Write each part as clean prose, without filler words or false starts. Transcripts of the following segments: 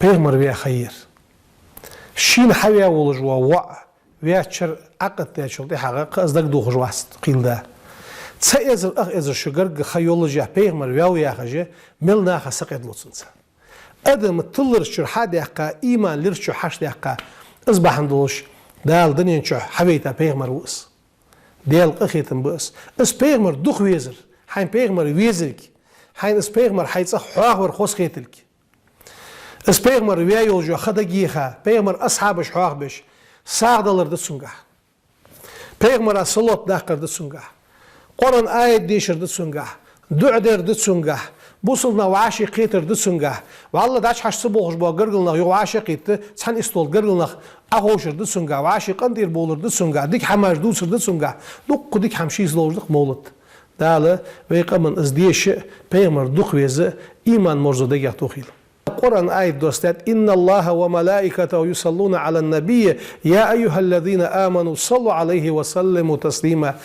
بيغمر بيا خير شين حويا ولجوا وع وياتشر عقد تاشل دي حقا أصدق دوخ جواست قيل ده تسأزر أزر شجر خيولوجيا بيغمر ويا خجة ملنا خسقيد لوتسنسا أدم تلر شرحة دقة إيمان لرشو حش دقة أصبح ندوش دال دنيا شو حبيتا بيغمر وس ديال قخيتن بس اس بيغمر دوخ ويزر حين بيغمر ويزرك حين اس بيغمر حيتصح حواغور خوص خيتلك اس بيغمر ويايو جو خدقيخا بيغمر أصحابش حواغبش ساعد الله دسونجا بيغمر الصلاة داقر دسونجا قرآن آية ديشر دسونجا دعدر دسونجا بوصلنا وعاشي قيتر دسونجا والله داش حش سبوخش بوا قرقلنا يو عاشي قيت تحن استول قرقلنا أغوشر دسونجا وعاشي قندير بولر دسونجا ديك حماش دوسر دسونجا دوق ديك حمشيز لوجدق مولد داله ويقا من ازديش بيغمر دوخ ويزه إيمان مرزو ديجا توخيل القرآن آية دوستات إن الله وملائكته يصلون على النبي يا أيها الذين آمنوا صلوا عليه وسلموا تسليما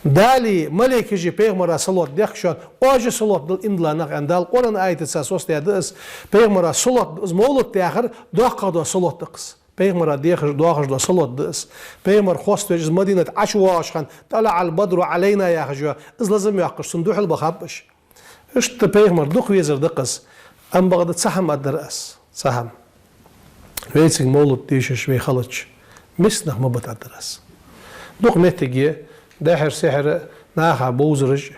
دالي ملائكة جي بيغمرا صلوة ديخشان واجه صلوة دل إندلا نغان دال القرآن آية تساسوس تيادس بيغمرا صلوة مولد تياخر دوخا دو صلوة تقس بيغمرا ديخش دوخش دو صلوة دس بيغمر خوست وجز مدينة عشواشخان طلع البدر علينا يا خجوا إز لازم يحقش صندوح البخابش اشت بيغمر دوخ ويزر دقس أم بغداد سهم الدرس سهم ويتسق مولد ديش شوي خلتش مسنخ مبت الدرس دوق متجي داحر سحر ناخا بوزرج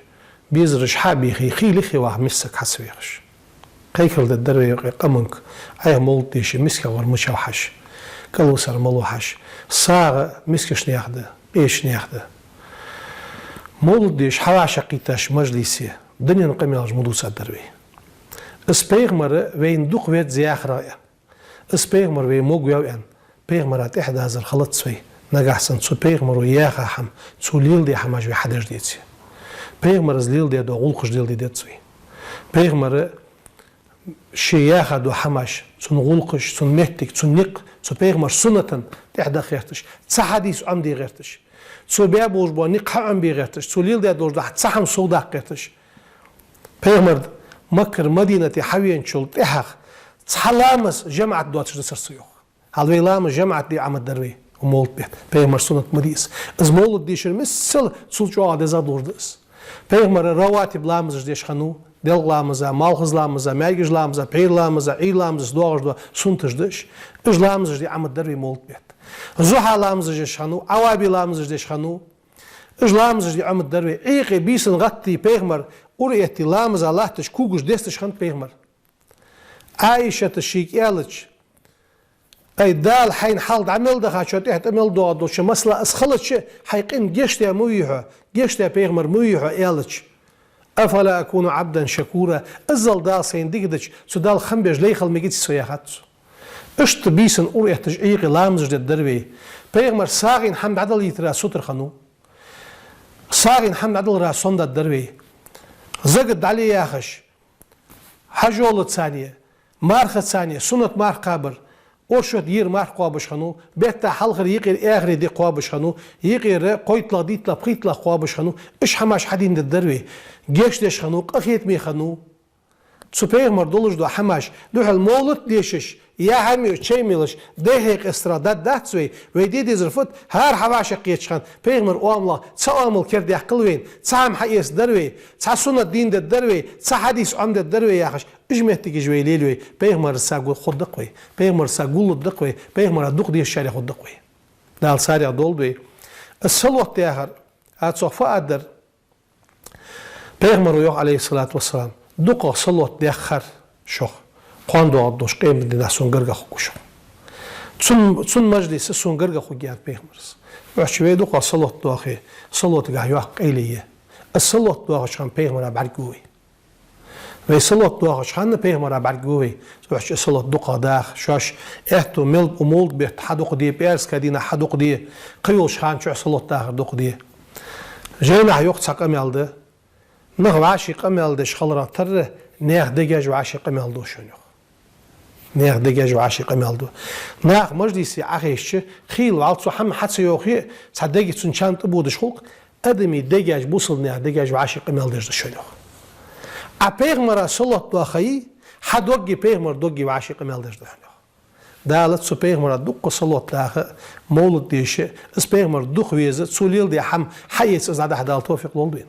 بيزرج حابي خي لخي واحد مسك حسويرش قيكل الدري قمنك أي مولد ديش مسك ورمشة وحش كلوسر ملوحش صاغ مسكش نياخده إيش نياخده مولد ديش حواشة قيتاش مجلسي دنيا نقيم مدوس الدروي اس بيغمر وين دوق ويت زياخ رأي اس بيغمر وين موجو ان بيغمرات إحدى هذا الخلط سوي نجح سن سو بيغمر وياخا حم سو ليل دي حماج بحدش ديتسي بيغمر زليل دي دو غلقش ديل دي ديتسوي بيغمر شياخا دو حماش سن غلقش سن مهتك سن نق سو بيغمر سنة إحدى خيرتش تحديث عم دي غيرتش سو بيابوش بو نق عم بي غيرتش سو ليل دي دور ده تسحم سودا غيرتش بيغمر مكر مدينة حوين شلت إحق تحلامس جمعت دواتش دسر سيوخ هالوي لامس جمعت دي عمد دروي ومولت بيت بيغمر سنة مديس از مولت ديشر مسل سلجو عاد ازاد لوردس بيغمر رواتب لامس ديش خانو دل لامزا مالخز لامزا مايجش لامزا بير لامزا عي لامزا دوغش دو سنتش ديش اج لامس دي عمد دروي مولت بيت زوحا لامس ديش خانو عوابي لامس ديش خانو اج لامس دي عمد دروي ايقي بيسن غطي بيغمر وريتي لامز الله تشكوجش دستش خنت بيغمر عايشة تشيك يالج اي دال حين حالد عمل دخا شو تحتمل دو شو مسلا اسخلتش حيقين جيشت يا مويحة جيشت يا بيغمر مويحة يالج افلا اكون عبدا شكورا ازل دال سين ديجدش سو دال خنبج ليخل ميجيت سوياخات اشت بيسن وريتش ايقي لامز دي الدروي بيغمر ساغين حمد عدل يترا سوتر خنو ساغين حمد عدل را صند الدروي زقد علي ياخش حجولة ثانية مارخة ثانية سنة مارخ قابر اوشد يير مارخ قابش خنو بيتا حلقر يقير اغري دي قابش خنو يقير قويتلا ديتلا بقيتلا قابش خنو اش حماش حدين الدروي جيش ديش خنو قخيت مي خنو تسوبيغ مردولش دو حماش دوح المولد ديشش يا همي تشيميلش دهيق استرادات داتسوي ويدي دي زرفت هار حواشا قيتشخان بيغمر اواملا تسامل كرد يحقلوين تسام حقيس دروي تساسونا الدين دا دروي تسحديث عمد الدروي ياخش اجمهتك جوي ليلوي بيغمر ساقول خود دقوي بيغمر ساقول الدقوي بيغمر الدق دي الشارع خود دقوي دال سارع دولدوي السلوة تياخر هاتسوفا ادر بيغمر يوح عليه الصلاة والسلام دقا صلوة ديخر شوخ قاندو عبدوش قيم بدنا سونغرغا خوكشو تسون مجلس سونغرغا خوجيات بيغمرس وشوي دقا صلوة داخي صلوة غايوح قيليه الصلوة داخ شان بيغمر برغوي وي صلوة داخ شان بيغمر برغوي وش صلوة دقا داخ شاش احتو ملد ومولد بيت حدق دي بيرس كدينا حدق دي قيول شان شو صلوة داخ دق دي جينا يوق تساق امالده نغ عاشق امالده شخلرا تر نيخ دجاج وعاشق امالدو شنو نيخ دجاج وعاشق امالدو ناخ مجلسي عخيش خيل وعلصو حم حتى يوخي صدقي تسنشان تبودش خلق ادمي دجاج بوصل نيخ دجاج وعاشق امالدو شنو ابيغمر صلوة داخي حد وجي بيغمر دوجي وعاشق مالدش ده دالت سو بيغمر دوق صلوت داخل مولد ديش اس بيغمر دوخ ويزت سوليل دي حم حيس از عدا حدا توفيق لولدين